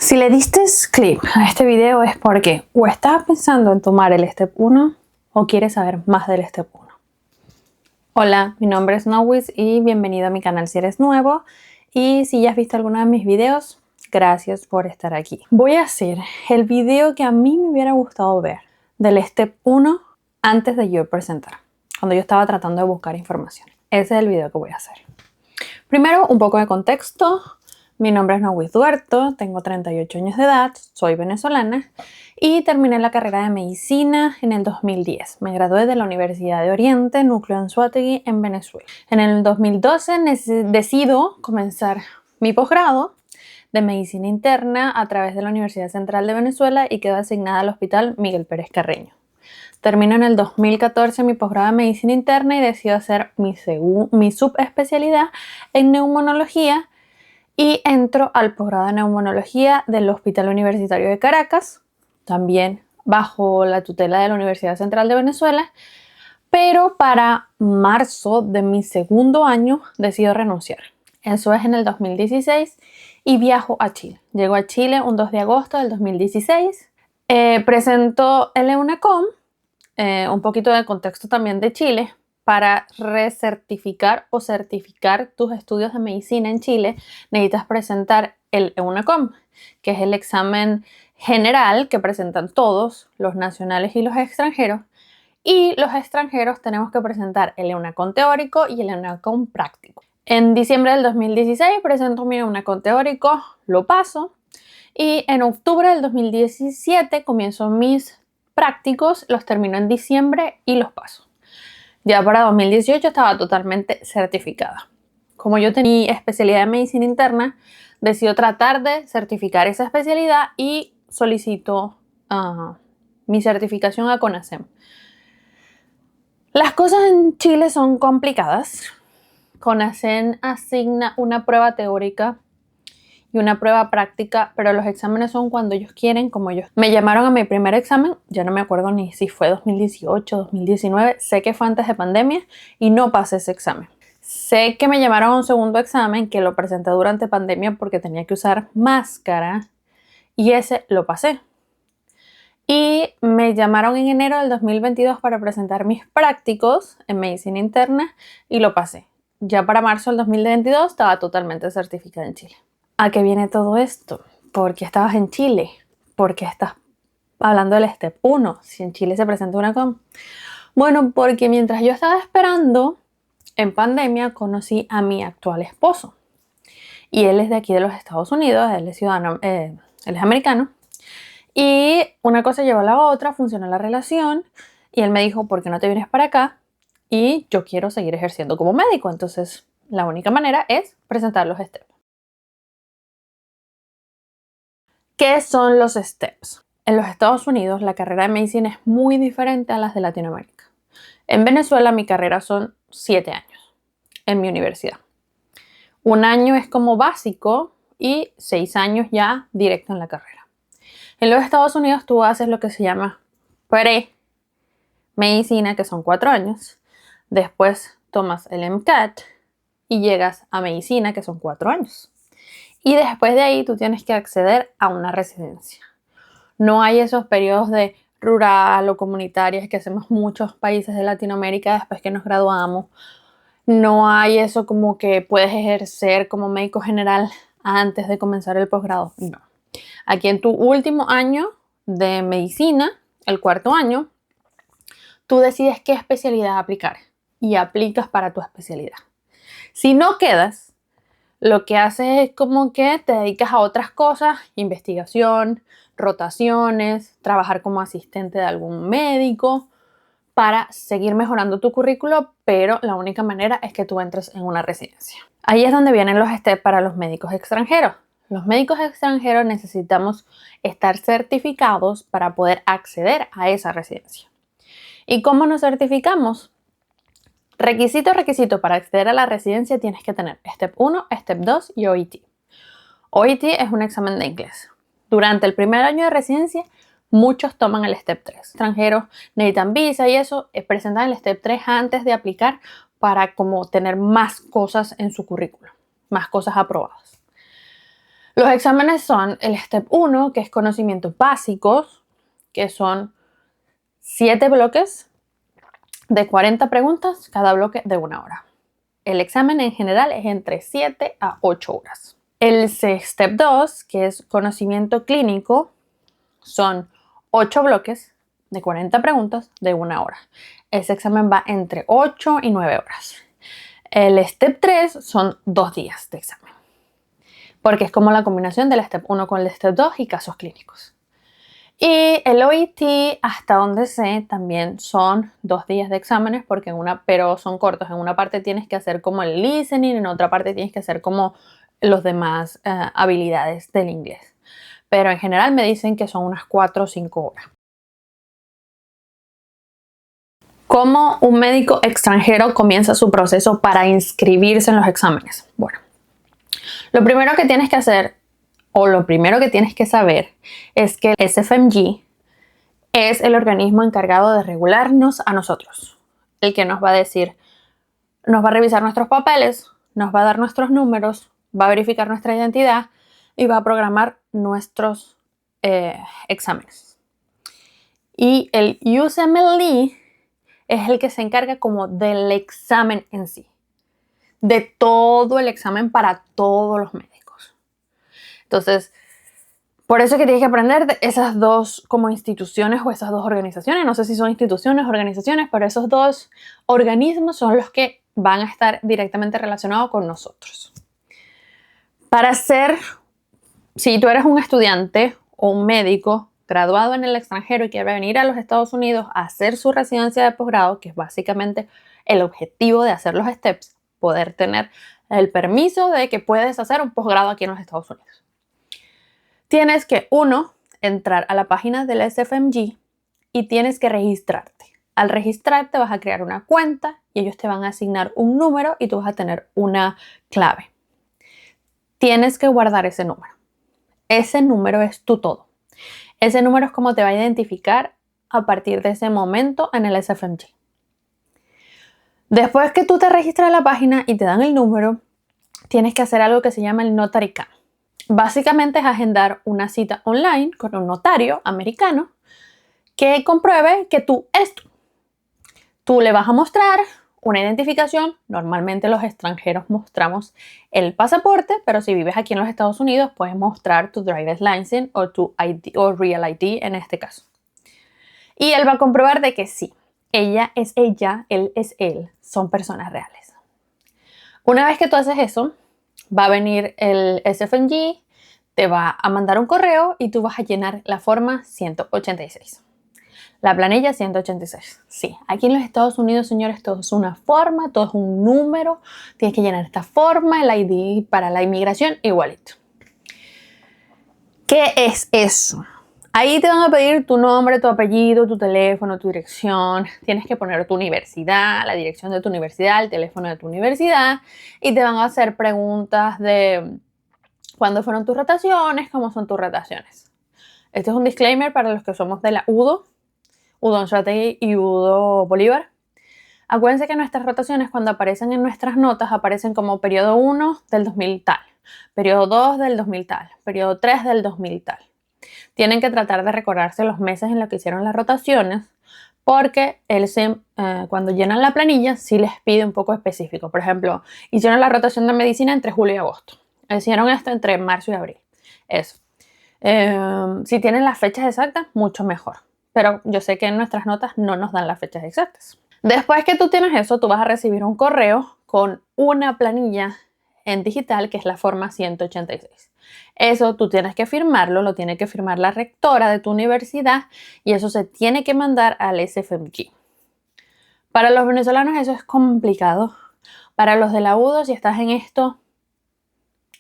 Si le diste clic a este video es porque o estás pensando en tomar el Step 1 o quieres saber más del Step 1. Hola, mi nombre es Nowis y bienvenido a mi canal si eres nuevo. Y si ya has visto alguno de mis videos, gracias por estar aquí. Voy a hacer el video que a mí me hubiera gustado ver del Step 1 antes de yo presentar, cuando yo estaba tratando de buscar información. Ese es el video que voy a hacer. Primero, un poco de contexto. Mi nombre es Nowis Duerto, tengo 38 años de edad, soy venezolana y terminé la carrera de medicina en el 2010. Me gradué de la Universidad de Oriente, núcleo Anzoátegui, en Venezuela. En el 2012 decido comenzar mi posgrado de medicina interna a través de la Universidad Central de Venezuela y quedo asignada al Hospital Miguel Pérez Carreño. Termino en el 2014 mi posgrado de medicina interna y decido hacer mi subespecialidad en neumonología. Y entro al posgrado de neumonología del Hospital Universitario de Caracas, también bajo la tutela de la Universidad Central de Venezuela, pero para marzo de mi segundo año decido renunciar. Eso es en el 2016 y viajo a Chile. Llego a Chile un 2 de agosto del 2016, presento el EUNACOM, un poquito de contexto también de Chile. Para recertificar o certificar tus estudios de medicina en Chile, necesitas presentar el EUNACOM, que es el examen general que presentan todos, los nacionales y los extranjeros. Y los extranjeros tenemos que presentar el EUNACOM teórico y el EUNACOM práctico. En diciembre del 2016 presento mi EUNACOM teórico, lo paso. Y en octubre del 2017 comienzo mis prácticos, los termino en diciembre y los paso. Ya para 2018 estaba totalmente certificada. Como yo tenía especialidad en medicina interna, decido tratar de certificar esa especialidad y solicito mi certificación a CONASEM. Las cosas en Chile son complicadas. CONASEM asigna una prueba teórica y una prueba práctica, pero los exámenes son cuando ellos quieren, como ellos. Me llamaron a mi primer examen, ya no me acuerdo ni si fue 2018, 2019, sé que fue antes de pandemia y no pasé ese examen. Sé que me llamaron a un segundo examen que lo presenté durante pandemia porque tenía que usar máscara y ese lo pasé. Y me llamaron en enero del 2022 para presentar mis prácticos en medicina interna y lo pasé. Ya para marzo del 2022 estaba totalmente certificada en Chile. ¿A qué viene todo esto? ¿Por qué estabas en Chile? ¿Por qué estás hablando del Step 1? Si en Chile se presenta una EUNACOM. Bueno, porque mientras yo estaba esperando, en pandemia conocí a mi actual esposo. Y él es de aquí de los Estados Unidos, él es ciudadano, él es americano. Y una cosa llevó a la otra, funcionó la relación. Y él me dijo, ¿por qué no te vienes para acá? Y yo quiero seguir ejerciendo como médico. Entonces, la única manera es presentar los steps. ¿Qué son los STEPS? En los Estados Unidos la carrera de medicina es muy diferente a las de Latinoamérica. En Venezuela mi carrera son 7 años en mi universidad. Un año es como básico y 6 años ya directo en la carrera. En los Estados Unidos tú haces lo que se llama pre-medicina, que son 4 años. Después tomas el MCAT y llegas a medicina, que son 4 años. Y después de ahí tú tienes que acceder a una residencia. No hay esos periodos de rural o comunitarias que hacemos muchos países de Latinoamérica después que nos graduamos. No hay eso como que puedes ejercer como médico general antes de comenzar el posgrado. No. Aquí en tu último año de medicina, el 4º año, tú decides qué especialidad aplicar y aplicas para tu especialidad. Si no quedas, lo que haces es como que te dedicas a otras cosas, investigación, rotaciones, trabajar como asistente de algún médico para seguir mejorando tu currículo, pero la única manera es que tú entres en una residencia. Ahí es donde vienen los STEP para los médicos extranjeros. Los médicos extranjeros necesitamos estar certificados para poder acceder a esa residencia. ¿Y cómo nos certificamos? Requisito para acceder a la residencia tienes que tener Step 1, Step 2 y OIT. OIT es un examen de inglés. Durante el primer año de residencia, muchos toman el Step 3. Extranjeros necesitan visa y eso, presentan el Step 3 antes de aplicar para como tener más cosas en su currículo, más cosas aprobadas. Los exámenes son el Step 1, que es conocimientos básicos, que son 7 bloques de 40 preguntas, cada bloque de 1 hora. El examen en general es entre 7 a 8 horas. El Step 2, que es conocimiento clínico, son 8 bloques de 40 preguntas de 1 hora. Ese examen va entre 8 y 9 horas. El Step 3 son 2 días de examen, porque es como la combinación del Step 1 con el Step 2 y casos clínicos. Y el OET, hasta donde sé, también son 2 días de exámenes, pero son cortos. En una parte tienes que hacer como el listening, en otra parte tienes que hacer como los demás habilidades del inglés. Pero en general me dicen que son unas 4 o 5 horas. ¿Cómo un médico extranjero comienza su proceso para inscribirse en los exámenes? Bueno, lo primero que tienes que hacer, o lo primero que tienes que saber, es que el SFMG es el organismo encargado de regularnos a nosotros. El que nos va a decir, nos va a revisar nuestros papeles, nos va a dar nuestros números, va a verificar nuestra identidad y va a programar nuestros exámenes. Y el USMLE es el que se encarga como del examen en sí, de todo el examen para todos los médicos. Entonces, por eso es que tienes que aprender de esas dos como instituciones o esas dos organizaciones. No sé si son instituciones o organizaciones, pero esos dos organismos son los que van a estar directamente relacionados con nosotros. Si tú eres un estudiante o un médico graduado en el extranjero y quiere venir a los Estados Unidos a hacer su residencia de posgrado, que es básicamente el objetivo de hacer los steps, poder tener el permiso de que puedes hacer un posgrado aquí en los Estados Unidos. Tienes que, 1, entrar a la página del SFMG y tienes que registrarte. Al registrarte vas a crear una cuenta y ellos te van a asignar un número y tú vas a tener una clave. Tienes que guardar ese número. Ese número es tu todo. Ese número es como te va a identificar a partir de ese momento en el SFMG. Después que tú te registras en la página y te dan el número, tienes que hacer algo que se llama el Notary Cam. Básicamente es agendar una cita online con un notario americano que compruebe que tú eres tú. Tú le vas a mostrar una identificación. Normalmente los extranjeros mostramos el pasaporte, pero si vives aquí en los Estados Unidos puedes mostrar tu driver's license o tu ID o Real ID en este caso. Y él va a comprobar de que sí, ella es ella, él es él, son personas reales. Una vez que tú haces eso, va a venir el SFMG, te va a mandar un correo y tú vas a llenar la forma 186. La planilla 186. Sí, aquí en los Estados Unidos, señores, todo es una forma, todo es un número. Tienes que llenar esta forma, el ID para la inmigración, igualito. ¿Qué es eso? Ahí te van a pedir tu nombre, tu apellido, tu teléfono, tu dirección. Tienes que poner tu universidad, la dirección de tu universidad, el teléfono de tu universidad. Y te van a hacer preguntas de cuándo fueron tus rotaciones, cómo son tus rotaciones. Este es un disclaimer para los que somos de la UDO, Udon Strategy y Udo Bolívar. Acuérdense que nuestras rotaciones, cuando aparecen en nuestras notas, aparecen como periodo 1 del 2000 tal, periodo 2 del 2000 tal, periodo 3 del 2000 tal. Tienen que tratar de recordarse los meses en los que hicieron las rotaciones, porque cuando llenan la planilla sí les pide un poco específico. Por ejemplo, hicieron la rotación de medicina entre julio y agosto. Hicieron esto entre marzo y abril. Eso. Si tienen las fechas exactas, mucho mejor. Pero yo sé que en nuestras notas no nos dan las fechas exactas. Después que tú tienes eso, tú vas a recibir un correo con una planilla en digital que es la forma 186. Eso tú tienes que firmarlo, lo tiene que firmar la rectora de tu universidad y eso se tiene que mandar al SFMG. Para los venezolanos eso es complicado. Para los de la UDO, si estás en esto,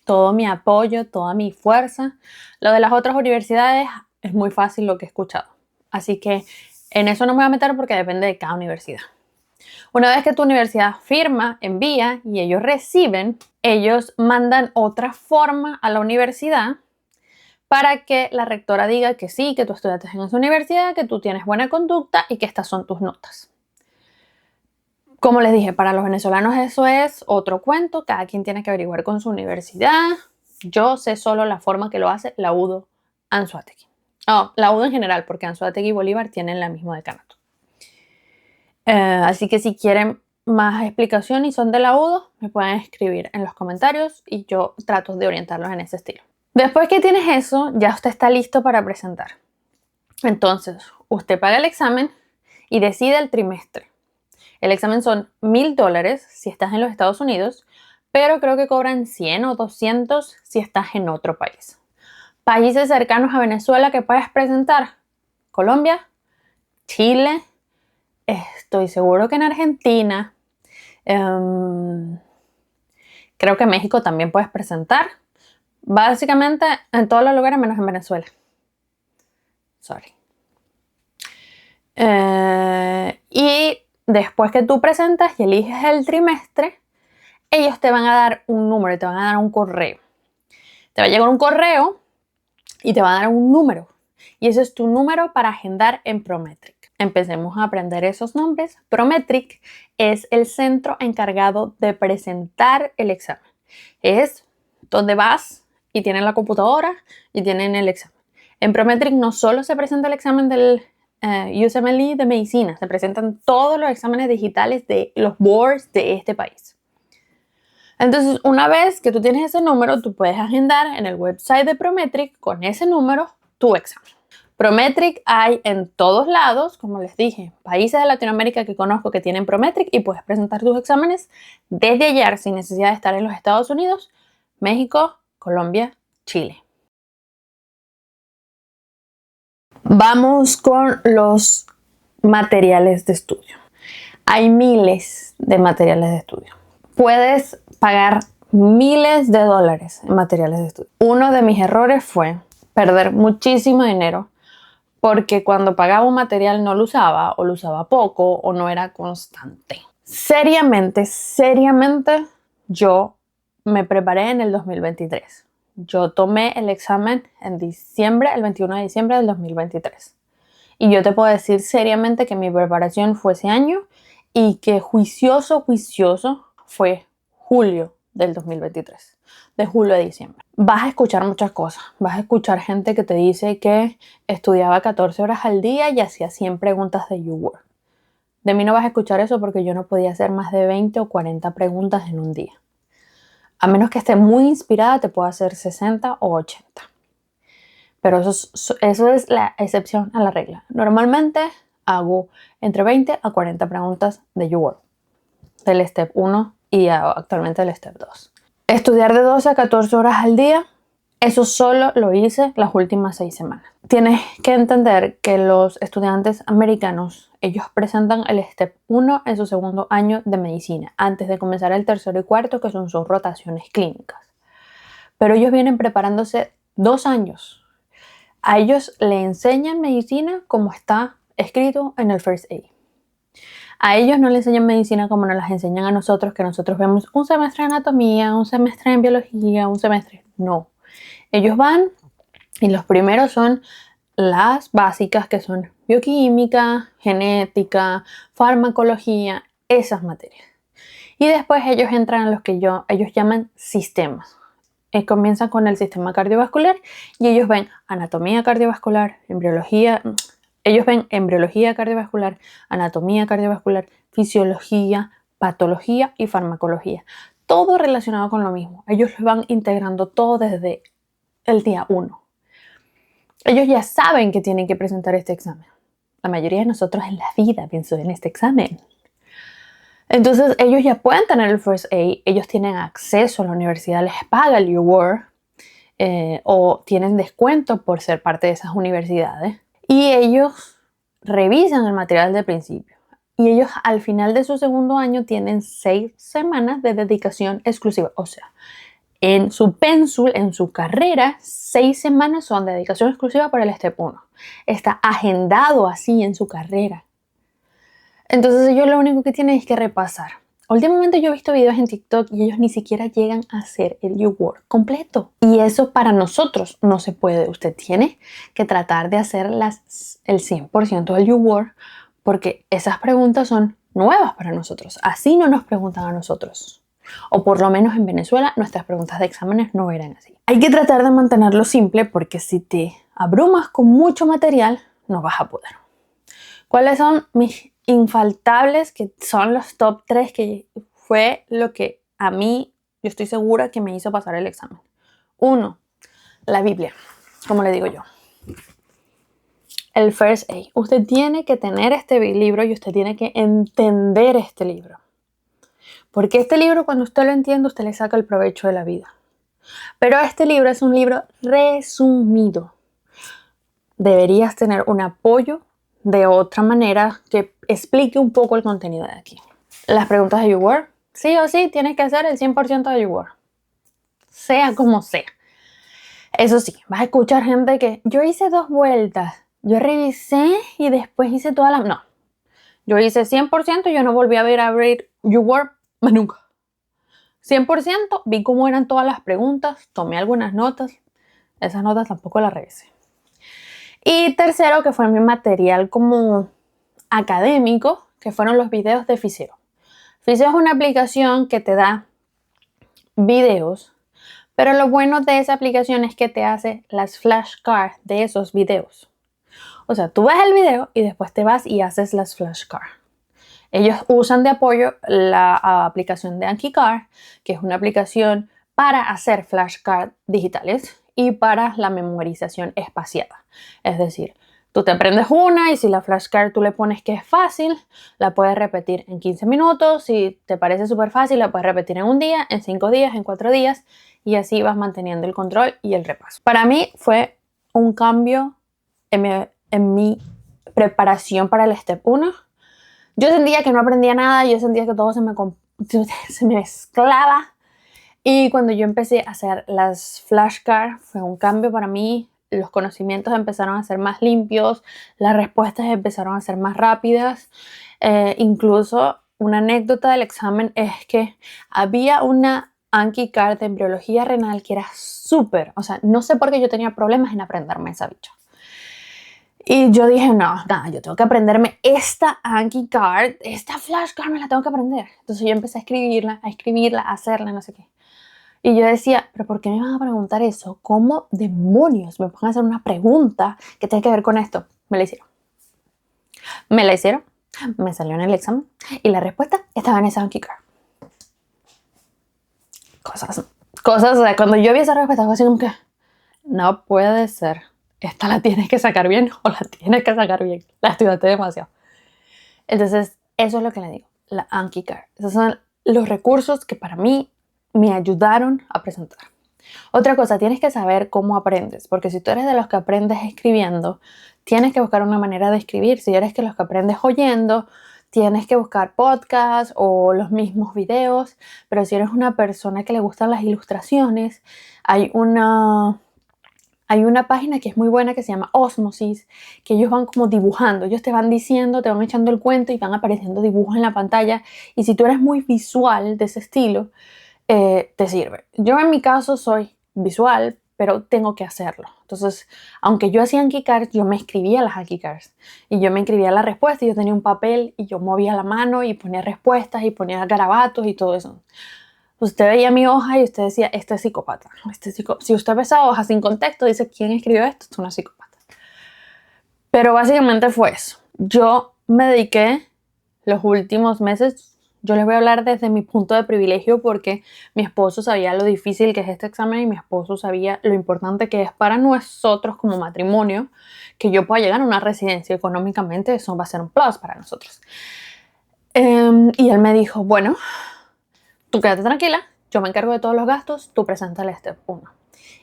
todo mi apoyo, toda mi fuerza. Lo de las otras universidades es muy fácil lo que he escuchado. Así que en eso no me voy a meter porque depende de cada universidad. Una vez que tu universidad firma, envía y ellos reciben, ellos mandan otra forma a la universidad para que la rectora diga que sí, que tú estudiaste en esa universidad, que tú tienes buena conducta y que estas son tus notas. Como les dije, para los venezolanos eso es otro cuento. Cada quien tiene que averiguar con su universidad Yo sé solo la forma que lo hace Laudo Anzoátegui. Laudo en general, porque Anzoátegui y Bolívar tienen la misma decanato. Así que si quieren más explicación y son de Laudo, me pueden escribir en los comentarios y yo trato de orientarlos en ese estilo. Después que tienes eso, ya usted está listo para presentar. Entonces, usted paga el examen y decide el trimestre. El examen son $1,000 si estás en los Estados Unidos, pero creo que cobran 100 o 200 si estás en otro país. Países cercanos a Venezuela que puedes presentar: Colombia, Chile, estoy seguro que en Argentina, creo que México también puedes presentar. Básicamente en todos los lugares menos en Venezuela. Sorry. Y después que tú presentas y eliges el trimestre, ellos te van a dar un número, te van a dar un correo. Te va a llegar un correo y te va a dar un número. Y ese es tu número para agendar en Prometric. Empecemos a aprender esos nombres. Prometric es el centro encargado de presentar el examen. Es donde vas y tienen la computadora y tienen el examen. En Prometric no solo se presenta el examen del USMLE de medicina, se presentan todos los exámenes digitales de los boards de este país. Entonces, una vez que tú tienes ese número, tú puedes agendar en el website de Prometric con ese número tu examen. Prometric hay en todos lados, como les dije, países de Latinoamérica que conozco que tienen Prometric y puedes presentar tus exámenes desde ayer sin necesidad de estar en los Estados Unidos, México, Colombia, Chile. Vamos con los materiales de estudio. Hay miles de materiales de estudio. Puedes pagar miles de dólares en materiales de estudio. Uno de mis errores fue perder muchísimo dinero porque cuando pagaba un material no lo usaba o lo usaba poco o no era constante. Seriamente, yo me preparé en el 2023. Yo tomé el examen en diciembre, el 21 de diciembre del 2023. Y yo te puedo decir seriamente que mi preparación fue ese año y que juicioso fue julio del 2023. De julio a diciembre. Vas a escuchar muchas cosas. Vas a escuchar gente que te dice que estudiaba 14 horas al día y hacía 100 preguntas de YouWord. De mí no vas a escuchar eso porque yo no podía hacer más de 20 o 40 preguntas en un día. A menos que esté muy inspirada, te puedo hacer 60 o 80. Pero eso es la excepción a la regla. Normalmente hago entre 20 a 40 preguntas de YouWord. Del Step 1 y actualmente del Step 2. Estudiar de 12 a 14 horas al día, eso solo lo hice las últimas 6 semanas. Tienes que entender que los estudiantes americanos, ellos presentan el Step 1 en su segundo año de medicina, antes de comenzar el tercero y cuarto, que son sus rotaciones clínicas. Pero ellos vienen preparándose 2 años. A ellos le enseñan medicina como está escrito en el First Aid. A ellos no les enseñan medicina como nos las enseñan a nosotros, que nosotros vemos un semestre de anatomía, un semestre en biología, un semestre. No. Ellos van y los primeros son las básicas, que son bioquímica, genética, farmacología, esas materias. Y después ellos entran a los que ellos llaman sistemas. Comienzan con el sistema cardiovascular y ellos ven anatomía cardiovascular, embriología. Ellos ven embriología cardiovascular, anatomía cardiovascular, fisiología, patología y farmacología. Todo relacionado con lo mismo. Ellos lo van integrando todo desde el día 1. Ellos ya saben que tienen que presentar este examen. La mayoría de nosotros en la vida pienso en este examen. Entonces ellos ya pueden tener el First Aid, ellos tienen acceso a la universidad, les paga el YouWord o tienen descuento por ser parte de esas universidades. Y ellos revisan el material de principio. Y ellos al final de su segundo año tienen 6 semanas de dedicación exclusiva. O sea, en su pénsul, en su carrera, 6 semanas son de dedicación exclusiva para el Step 1. Está agendado así en su carrera. Entonces ellos lo único que tienen es que repasar. Últimamente yo he visto videos en TikTok y ellos ni siquiera llegan a hacer el YouWord completo. Y eso para nosotros no se puede. Usted tiene que tratar de hacer el 100% del YouWord porque esas preguntas son nuevas para nosotros. Así no nos preguntan a nosotros. O por lo menos en Venezuela nuestras preguntas de exámenes no eran así. Hay que tratar de mantenerlo simple porque si te abrumas con mucho material no vas a poder. ¿Cuáles son mis infaltables, que son los top 3 que fue lo que a mí, yo estoy segura que me hizo pasar el examen? 1. La Biblia, como le digo yo. El First Aid. Usted tiene que tener este libro y usted tiene que entender este libro. Porque este libro, cuando usted lo entiende, usted le saca el provecho de la vida. Pero este libro es un libro resumido. Deberías tener un apoyo de otra manera que explique un poco el contenido de aquí. Las preguntas de YouWord. Sí o sí, tienes que hacer el 100% de YouWord. Sea como sea. Eso sí, vas a escuchar gente que yo hice 2 vueltas. Yo revisé y después hice todas las... No. Yo hice 100% y yo no volví a abrir YouWord más nunca. 100%, vi cómo eran todas las preguntas, tomé algunas notas. Esas notas tampoco las revisé. Y tercero, que fue mi material como académico, que fueron los videos de Ficeo. Ficeo es una aplicación que te da videos, pero lo bueno de esa aplicación es que te hace las flashcards de esos videos. O sea, tú ves el video y después te vas y haces las flashcards. Ellos usan de apoyo la aplicación de AnkiCard, que es una aplicación para hacer flashcards digitales y para la memorización espaciada. Es decir, tú te aprendes una y si la flashcard tú le pones que es fácil, la puedes repetir en 15 minutos. Si te parece súper fácil, la puedes repetir en un día, en 5 días, en 4 días y así vas manteniendo el control y el repaso. Para mí fue un cambio en mi preparación para el Step 1. Yo sentía que no aprendía nada, yo sentía que todo se me mezclaba. Y cuando yo empecé a hacer las flashcards, fue un cambio para mí. Los conocimientos empezaron a ser más limpios, las respuestas empezaron a ser más rápidas. Incluso una anécdota del examen es que había una AnkiCard de embriología renal que era súper, o sea, no sé por qué yo tenía problemas en aprenderme esa bicha. Y yo dije, no, yo tengo que aprenderme esta AnkiCard, esta flashcard me la tengo que aprender. Entonces yo empecé a escribirla, a hacerla, no sé qué. Y yo decía, pero ¿por qué me van a preguntar eso? ¿Cómo demonios me van a hacer una pregunta que tiene que ver con esto? Me la hicieron, me salió en el examen y la respuesta estaba en esa AnkiCard. Cosas, o sea, cuando yo vi esa respuesta fue así como que, no puede ser. Esta la tienes que sacar bien o la tienes que sacar bien. La estudiaste demasiado. Entonces, eso es lo que le digo, la AnkiCard. Esos son los recursos que para mí me ayudaron a presentar. Otra cosa, tienes que saber cómo aprendes, porque si tú eres de los que aprendes escribiendo, tienes que buscar una manera de escribir. Si eres de los que aprendes oyendo, tienes que buscar podcasts o los mismos videos. Pero si eres una persona que le gustan las ilustraciones, hay una página que es muy buena que se llama Osmosis, que ellos van como dibujando, ellos te van diciendo, te van echando el cuento y van apareciendo dibujos en la pantalla. Y si tú eres muy visual de ese estilo, te sirve. Yo en mi caso soy visual, pero tengo que hacerlo. Entonces, aunque yo hacía AnkiCards, yo me escribía las AnkiCards y yo me escribía la respuesta y yo tenía un papel y yo movía la mano y ponía respuestas y ponía garabatos y todo eso. Usted veía mi hoja y usted decía, este es psicópata. Si usted ve esa hoja sin contexto, dice, ¿quién escribió esto? Esto es una psicópata. Pero básicamente fue eso. Yo me dediqué los últimos meses, yo les voy a hablar desde mi punto de privilegio porque mi esposo sabía lo difícil que es este examen y mi esposo sabía lo importante que es para nosotros como matrimonio que yo pueda llegar a una residencia económicamente. Eso va a ser un plus para nosotros. Y él me dijo, bueno, tú quédate tranquila, yo me encargo de todos los gastos, tú presenta el Step 1.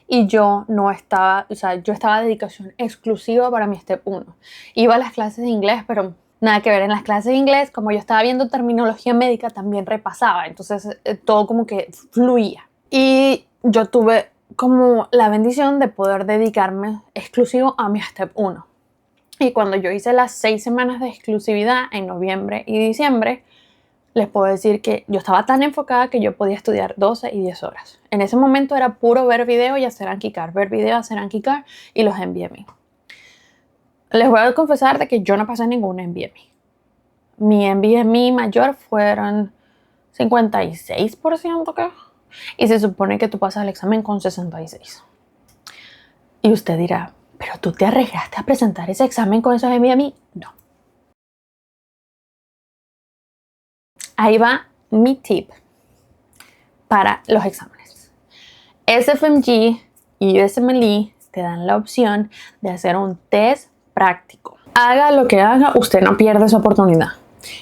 Y yo no estaba, o sea, yo estaba de dedicación exclusiva para mi Step 1. Iba a las clases de inglés, pero nada que ver. En las clases de inglés, como yo estaba viendo terminología médica, también repasaba. Entonces, todo como que fluía. Y yo tuve como la bendición de poder dedicarme exclusivo a mi Step 1. Y cuando yo hice las 6 semanas de exclusividad en noviembre y diciembre, les puedo decir que yo estaba tan enfocada que yo podía estudiar 12 y 10 horas. En ese momento era puro ver video y hacer AnkiCard, ver video, hacer AnkiCard y los NBME. Les voy a confesar de que yo no pasé ningún NBME. Mi NBME mayor fueron 56%, ¿qué? Y se supone que tú pasas el examen con 66. Y usted dirá, ¿pero tú te arriesgaste a presentar ese examen con esos de a mí? No. Ahí va mi tip para los exámenes. SFMG y USMLE te dan la opción de hacer un test práctico. Haga lo que haga, usted no pierde esa oportunidad.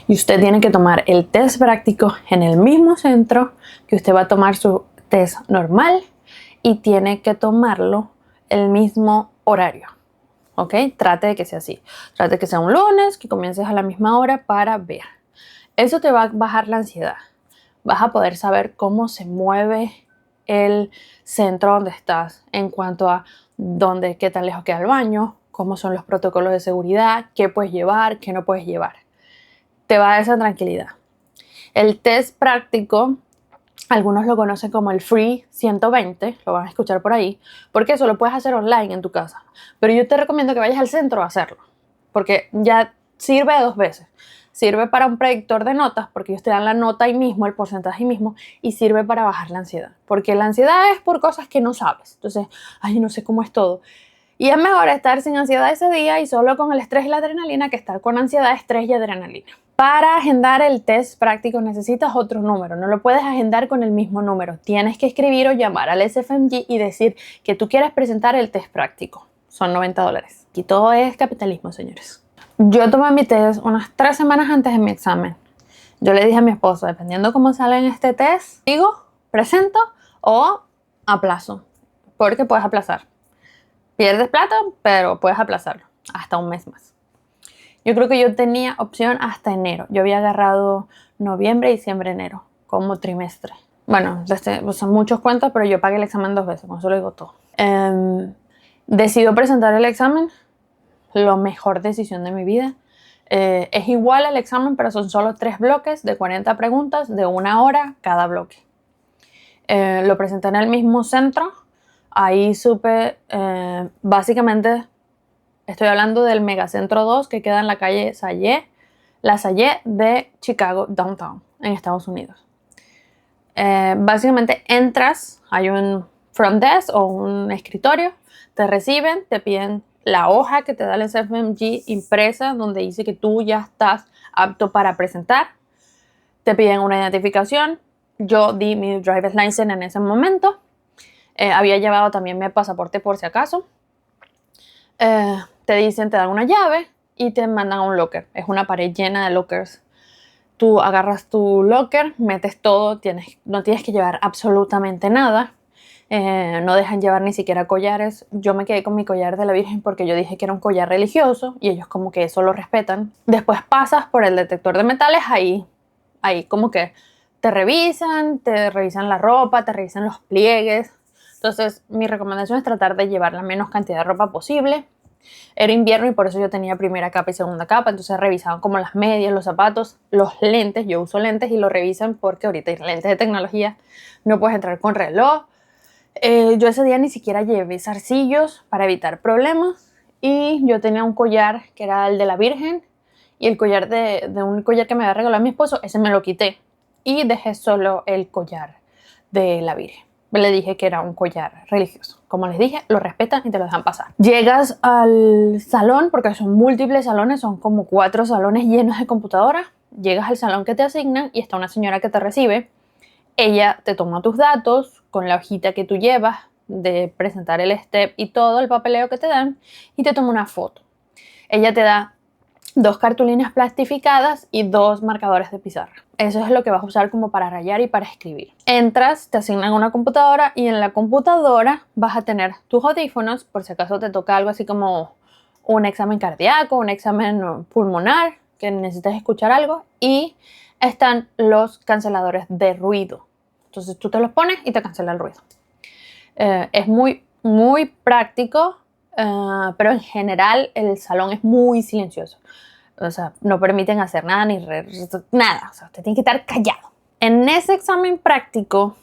Y usted tiene que tomar el test práctico en el mismo centro que usted va a tomar su test normal y tiene que tomarlo el mismo horario. ¿Ok? Trate de que sea así. Trate de que sea un lunes, que comiences a la misma hora para ver. Eso te va a bajar la ansiedad. Vas a poder saber cómo se mueve el centro donde estás en cuanto a qué tan lejos queda el baño, cómo son los protocolos de seguridad, qué puedes llevar, qué no puedes llevar. Te va a dar esa tranquilidad. El test práctico, algunos lo conocen como el Free 120, lo van a escuchar por ahí, porque eso lo puedes hacer online en tu casa. Pero yo te recomiendo que vayas al centro a hacerlo, porque ya sirve de dos veces. Sirve para un predictor de notas, porque ellos te dan la nota ahí mismo, el porcentaje ahí mismo, y sirve para bajar la ansiedad, porque la ansiedad es por cosas que no sabes. Entonces, ay, no sé cómo es todo. Y es mejor estar sin ansiedad ese día y solo con el estrés y la adrenalina que estar con ansiedad, estrés y adrenalina. Para agendar el test práctico necesitas otro número, no lo puedes agendar con el mismo número. Tienes que escribir o llamar al SFMG y decir que tú quieres presentar el test práctico. Son $90. Y todo es capitalismo, señores. Yo tomé mi test unas 3 semanas antes de mi examen. Yo le dije a mi esposo, dependiendo cómo sale en este test, digo, presento o aplazo, porque puedes aplazar. Pierdes plata, pero puedes aplazarlo hasta un mes más. Yo creo que yo tenía opción hasta enero. Yo había agarrado noviembre, diciembre, enero como trimestre. Bueno, son muchos cuentos, pero yo pagué el examen 2 veces, con eso lo digo todo. Decido presentar el examen. La mejor decisión de mi vida. Es igual al examen, pero son solo 3 bloques de 40 preguntas de 1 hora cada bloque. Lo presenté en el mismo centro. Ahí supe, básicamente, estoy hablando del Megacentro 2 que queda en la calle Sayé, la Sayé de Chicago, Downtown, en Estados Unidos. Básicamente entras, hay un front desk o un escritorio, te reciben, te piden la hoja que te da el SFMG impresa donde dice que tú ya estás apto para presentar. Te piden una identificación. Yo di mi driver's license en ese momento. Había llevado también mi pasaporte por si acaso. Te dicen, te dan una llave y te mandan a un locker. Es una pared llena de lockers. Tú agarras tu locker, metes todo, no tienes que llevar absolutamente nada. No dejan llevar ni siquiera collares. Yo me quedé con mi collar de la Virgen porque yo dije que era un collar religioso y ellos como que eso lo respetan. Después pasas por el detector de metales, ahí como que te revisan la ropa, te revisan los pliegues. Entonces mi recomendación es tratar de llevar la menos cantidad de ropa posible. Era invierno y por eso yo tenía primera capa y segunda capa, entonces revisaban como las medias, los zapatos, los lentes. Yo uso lentes y lo revisan porque ahorita hay lentes de tecnología, no puedes entrar con reloj. Yo ese día ni siquiera llevé zarcillos para evitar problemas y yo tenía un collar que era el de la Virgen y el collar de un collar que me había regalado mi esposo, ese me lo quité y dejé solo el collar de la Virgen. Le dije que era un collar religioso. Como les dije, lo respetan y te lo dejan pasar. Llegas al salón, porque son múltiples salones, son como 4 salones llenos de computadoras. Llegas al salón que te asignan y está una señora que te recibe. Ella te toma tus datos con la hojita que tú llevas de presentar el step y todo el papeleo que te dan y te toma una foto. Ella te da 2 cartulinas plastificadas y 2 marcadores de pizarra. Eso es lo que vas a usar como para rayar y para escribir. Entras, te asignan una computadora y en la computadora vas a tener tus audífonos por si acaso te toca algo así como un examen cardíaco, un examen pulmonar, que necesitas escuchar algo, y están los canceladores de ruido. Entonces tú te los pones y te cancela el ruido. Es muy, muy práctico, pero en general el salón es muy silencioso. O sea, no permiten hacer nada nada. O sea, usted tiene que estar callado. En ese examen práctico,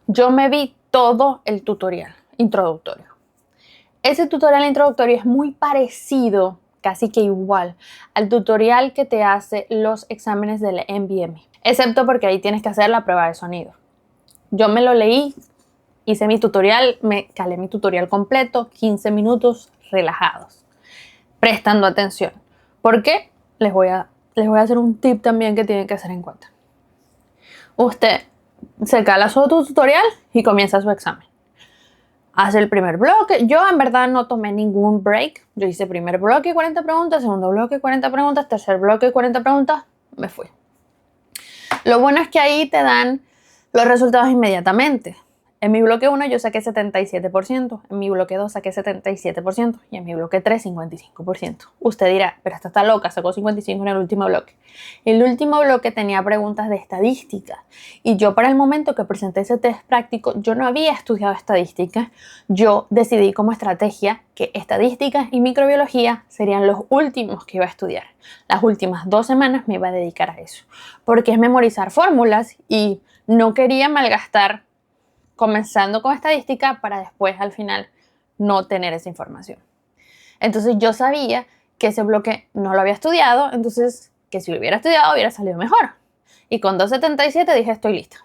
yo me vi todo el tutorial introductorio. Ese tutorial introductorio es muy parecido casi que igual al tutorial que te hace los exámenes del NBME, excepto porque ahí tienes que hacer la prueba de sonido. Yo me lo leí, hice mi tutorial, me calé mi tutorial completo, 15 minutos relajados, prestando atención. Porque les voy a hacer un tip también que tienen que hacer en cuenta. Usted se cala su tutorial y comienza su examen. Hace el primer bloque. Yo en verdad no tomé ningún break. Yo hice primer bloque 40 preguntas, segundo bloque 40 preguntas, tercer bloque 40 preguntas, me fui. Lo bueno es que ahí te dan los resultados inmediatamente. En mi bloque 1 yo saqué 77%, en mi bloque 2 saqué 77% y en mi bloque 3 55%. Usted dirá, pero esta está loca, sacó 55% en el último bloque. El último bloque tenía preguntas de estadística y yo para el momento que presenté ese test práctico, yo no había estudiado estadística. Yo decidí como estrategia que estadística y microbiología serían los últimos que iba a estudiar. Las últimas 2 semanas me iba a dedicar a eso, porque es memorizar fórmulas y no quería malgastar comenzando con estadística para después al final no tener esa información. Entonces yo sabía que ese bloque no lo había estudiado, entonces que si lo hubiera estudiado hubiera salido mejor. Y con 2.77 dije, estoy lista.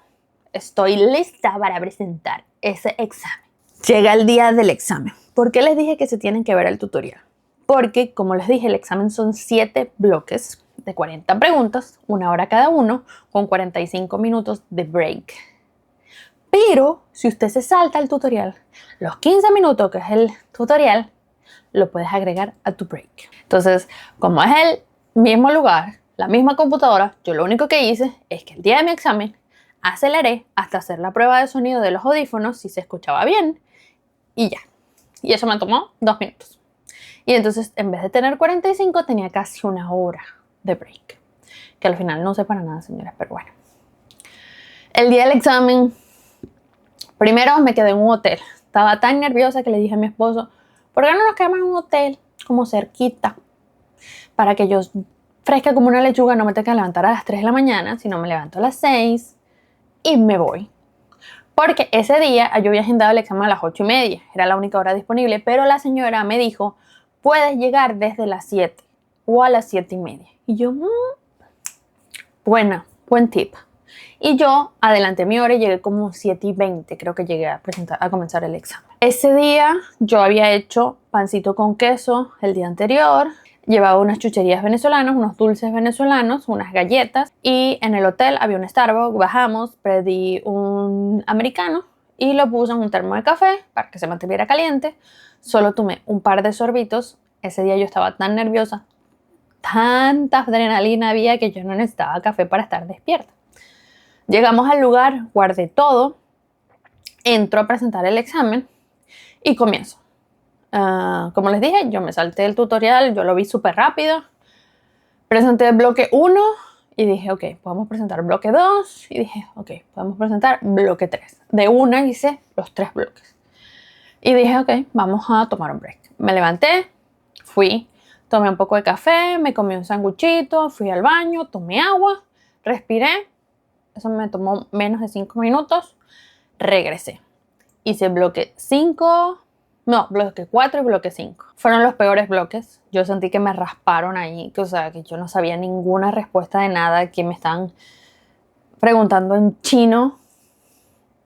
Estoy lista para presentar ese examen. Llega el día del examen. ¿Por qué les dije que se tienen que ver el tutorial? Porque, como les dije, el examen son 7 bloques de 40 preguntas, 1 hora cada uno, con 45 minutos de break. Pero si usted se salta el tutorial, los 15 minutos que es el tutorial, lo puedes agregar a tu break. Entonces, como es el mismo lugar, la misma computadora, yo lo único que hice es que el día de mi examen aceleré hasta hacer la prueba de sonido de los audífonos, si se escuchaba bien, y ya. Y eso me tomó 2 minutos. Y entonces, en vez de tener 45, tenía casi 1 hora de break. Que al final no sé para nada, señores, pero bueno. El día del examen, primero me quedé en un hotel. Estaba tan nerviosa que le dije a mi esposo, ¿por qué no nos quedamos en un hotel como cerquita? Para que yo, fresca como una lechuga, no me tenga que levantar a las 3 de la mañana, sino me levanto a las 6 y me voy. Porque ese día yo había agendado el examen a las 8:30. Era la única hora disponible, pero la señora me dijo, puedes llegar desde las 7 o a las 7:30. Y yo, buen tip. Y yo adelanté mi hora y llegué como 7:20, creo que llegué a comenzar el examen. Ese día yo había hecho pancito con queso el día anterior, llevaba unas chucherías venezolanas, unos dulces venezolanos, unas galletas y en el hotel había un Starbucks, bajamos, pedí un americano y lo puse en un termo de café para que se mantuviera caliente. Solo tomé un par de sorbitos. Ese día yo estaba tan nerviosa, tanta adrenalina había que yo no necesitaba café para estar despierta. Llegamos al lugar, guardé todo, entro a presentar el examen y comienzo. Como les dije, yo me salté el tutorial, yo lo vi súper rápido. Presenté el bloque 1 y dije, ok, podemos presentar bloque 2. Y dije, ok, podemos presentar bloque 3. De una hice los 3 bloques. Y dije, ok, vamos a tomar un break. Me levanté, fui, tomé un poco de café, me comí un sanguchito, fui al baño, tomé agua, respiré. Eso me tomó menos de 5 minutos. Regresé. Hice bloque 4 y bloque 5. Fueron los peores bloques. Yo sentí que me rasparon ahí. O sea, que yo no sabía ninguna respuesta de nada. Que me estaban preguntando en chino.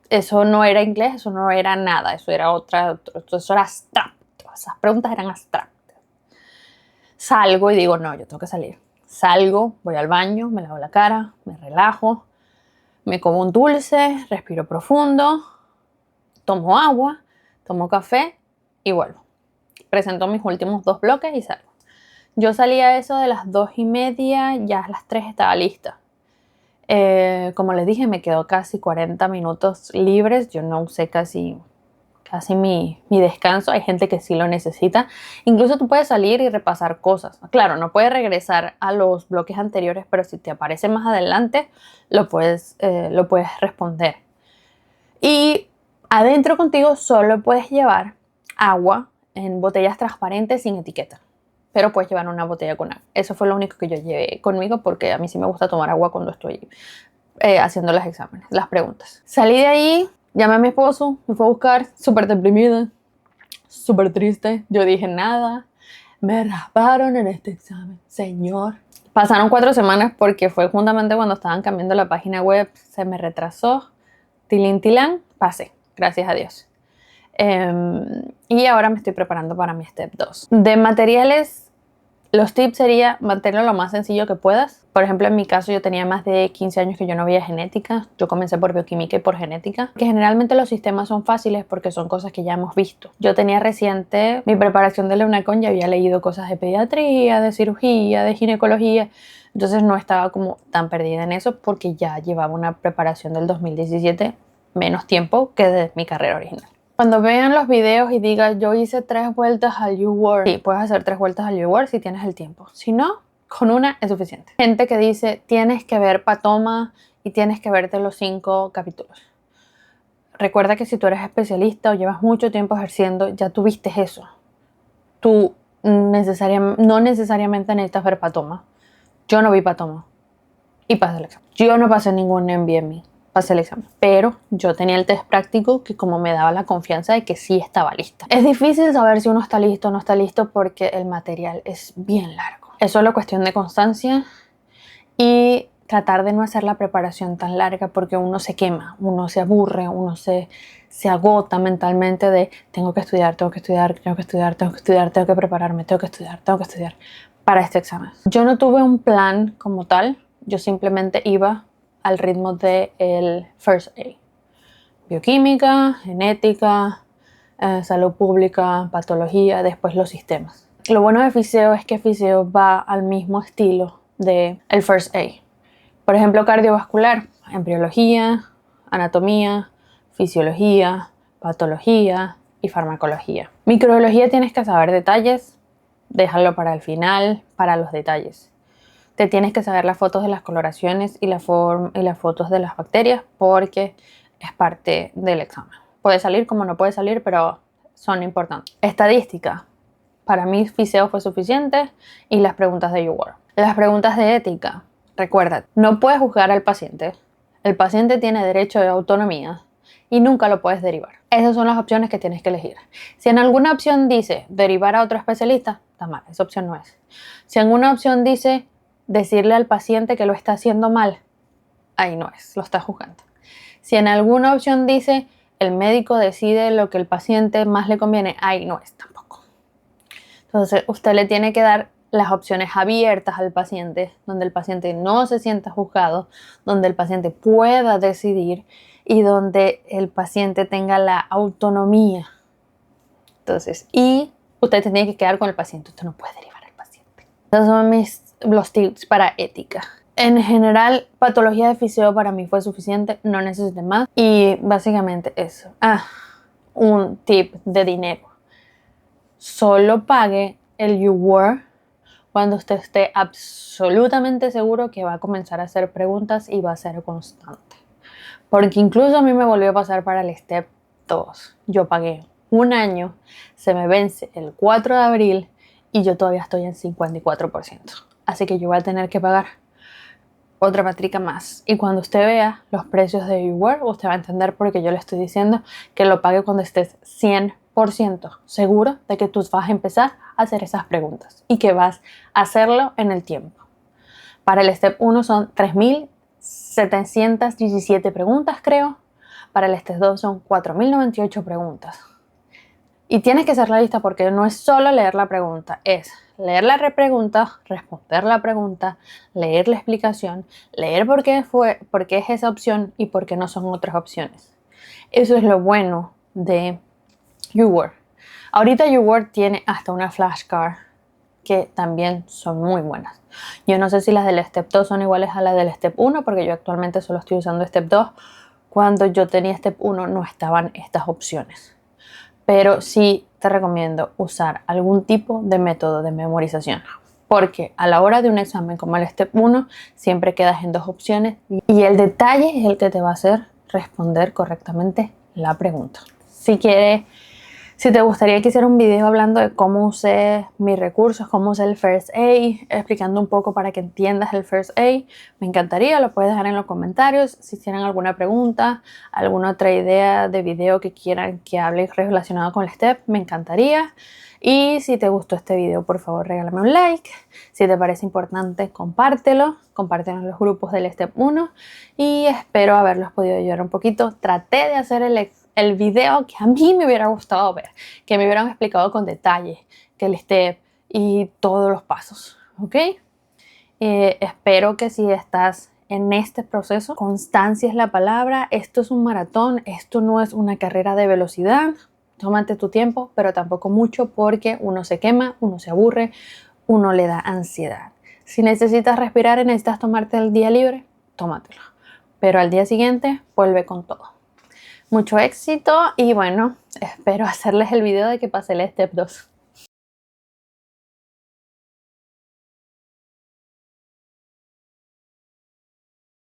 Eso no era inglés, eso no era nada. Eso era eso era abstracto. Esas preguntas eran abstractas. Salgo y digo, no, yo tengo que salir. Salgo, voy al baño, me lavo la cara, me relajo. Me como un dulce, respiro profundo, tomo agua, tomo café y vuelvo. Presento mis últimos 2 bloques y salgo. Yo salí a eso de las 2:30, ya a las 3 estaba lista. Como les dije, me quedó casi 40 minutos libres. Yo no usé casi mi descanso. Hay gente que sí lo necesita. Incluso tú puedes salir y repasar cosas. Claro, no puedes regresar a los bloques anteriores, pero si te aparece más adelante, lo puedes responder. Y adentro contigo solo puedes llevar agua en botellas transparentes sin etiqueta. Pero puedes llevar una botella con agua. Eso fue lo único que yo llevé conmigo porque a mí sí me gusta tomar agua cuando estoy haciendo los exámenes, las preguntas. Salí de ahí. Llamé a mi esposo, me fue a buscar, súper deprimida, súper triste. Yo dije nada. Me rasparon en este examen, señor. Pasaron 4 semanas porque fue justamente cuando estaban cambiando la página web. Se me retrasó. Tilín, tilán, pasé. Gracias a Dios. Y ahora me estoy preparando para mi Step 2. De materiales, los tips sería mantenerlo lo más sencillo que puedas. Por ejemplo, en mi caso yo tenía más de 15 años que yo no veía genética. Yo comencé por bioquímica y por genética. Que generalmente los sistemas son fáciles porque son cosas que ya hemos visto. Yo tenía reciente mi preparación de la UNACON, ya había leído cosas de pediatría, de cirugía, de ginecología. Entonces no estaba como tan perdida en eso porque ya llevaba una preparación del 2017 menos tiempo que de mi carrera original. Cuando vean los videos y digan yo hice 3 vueltas al UWorld, sí, puedes hacer 3 vueltas al UWorld si tienes el tiempo. Si no, con una es suficiente. Gente que dice tienes que ver Patoma y tienes que verte los 5 capítulos. Recuerda que si tú eres especialista o llevas mucho tiempo ejerciendo, ya tuviste eso. Tú no necesariamente necesitas ver Patoma. Yo no vi Patoma y pasé el examen. Yo no pasé ningún NBME. Pasé el examen, pero yo tenía el test práctico que como me daba la confianza de que sí estaba lista. Es difícil saber si uno está listo o no está listo porque el material es bien largo. Es solo cuestión de constancia y tratar de no hacer la preparación tan larga porque uno se quema, uno se aburre, uno se agota mentalmente de tengo que estudiar, tengo que estudiar, tengo que estudiar, tengo que estudiar, tengo que prepararme, tengo que estudiar para este examen. Yo no tuve un plan como tal, yo simplemente iba al ritmo del First A. Bioquímica, genética, salud pública, patología, después los sistemas. Lo bueno de Fiseo es que Fiseo va al mismo estilo del First A. Por ejemplo, cardiovascular, embriología, anatomía, fisiología, patología y farmacología. Microbiología tienes que saber detalles, déjalo para el final, para los detalles. Te tienes que saber las fotos de las coloraciones y las fotos de las bacterias porque es parte del examen. Puede salir como no puede salir, pero son importantes. Estadística. Para mí Fiseo fue suficiente y las preguntas de UWorld. Las preguntas de ética. Recuerda, no puedes juzgar al paciente. El paciente tiene derecho de autonomía y nunca lo puedes derivar. Esas son las opciones que tienes que elegir. Si en alguna opción dice derivar a otro especialista, está mal, esa opción no es. Si en una opción dice decirle al paciente que lo está haciendo mal, ahí no es, lo está juzgando. Si en alguna opción dice el médico decide lo que el paciente más le conviene, ahí no es tampoco. Entonces usted le tiene que dar las opciones abiertas al paciente, donde el paciente no se sienta juzgado, donde el paciente pueda decidir y donde el paciente tenga la autonomía. Entonces, y usted tiene que quedar con el paciente, usted no puede derivar al paciente. Esos son los tips para ética. En general, patología de Fiseo para mí fue suficiente, no necesité más. Y básicamente eso. Un tip de dinero. Solo pague el UWorld cuando usted esté absolutamente seguro que va a comenzar a hacer preguntas y va a ser constante. Porque incluso a mí me volvió a pasar para el Step 2. Yo pagué un año, se me vence el 4 de abril y yo todavía estoy en 54%. Así que yo voy a tener que pagar otra matrica más. Y cuando usted vea los precios de UWorld, usted va a entender por qué yo le estoy diciendo que lo pague cuando estés 100% seguro de que tú vas a empezar a hacer esas preguntas y que vas a hacerlo en el tiempo. Para el Step 1 son 3.717 preguntas, creo. Para el Step 2 son 4.098 preguntas. Y tienes que hacer la lista porque no es solo leer la pregunta, es leer la pregunta, responder la pregunta, leer la explicación, leer por qué es esa opción y por qué no son otras opciones. Eso es lo bueno de UWorld. Ahorita UWorld tiene hasta una flashcard que también son muy buenas. Yo no sé si las del Step 2 son iguales a las del Step 1 porque yo actualmente solo estoy usando Step 2. Cuando yo tenía Step 1 no estaban estas opciones. Pero sí te recomiendo usar algún tipo de método de memorización. Porque a la hora de un examen como el Step 1 siempre quedas en 2 opciones y el detalle es el que te va a hacer responder correctamente la pregunta. Si quieres Si te gustaría que hiciera un video hablando de cómo usé mis recursos, cómo usé el First Aid, explicando un poco para que entiendas el First Aid, me encantaría, lo puedes dejar en los comentarios. Si tienen alguna pregunta, alguna otra idea de video que quieran que hable relacionado con el STEP, me encantaría. Y si te gustó este video, por favor regálame un like. Si te parece importante, compártelo en los grupos del STEP 1 y espero haberlos podido ayudar un poquito. Traté de hacer el video que a mí me hubiera gustado ver, que me hubieran explicado con detalle que el step y todos los pasos, ¿ok? Espero que si estás en este proceso, constancia es la palabra. Esto es un maratón, esto no es una carrera de velocidad. Tómate tu tiempo, pero tampoco mucho porque uno se quema, uno se aburre, uno le da ansiedad. Si necesitas respirar y necesitas tomarte el día libre, tómatelo. Pero al día siguiente, vuelve con todo. Mucho éxito y bueno, espero hacerles el video de que pasé el Step 2.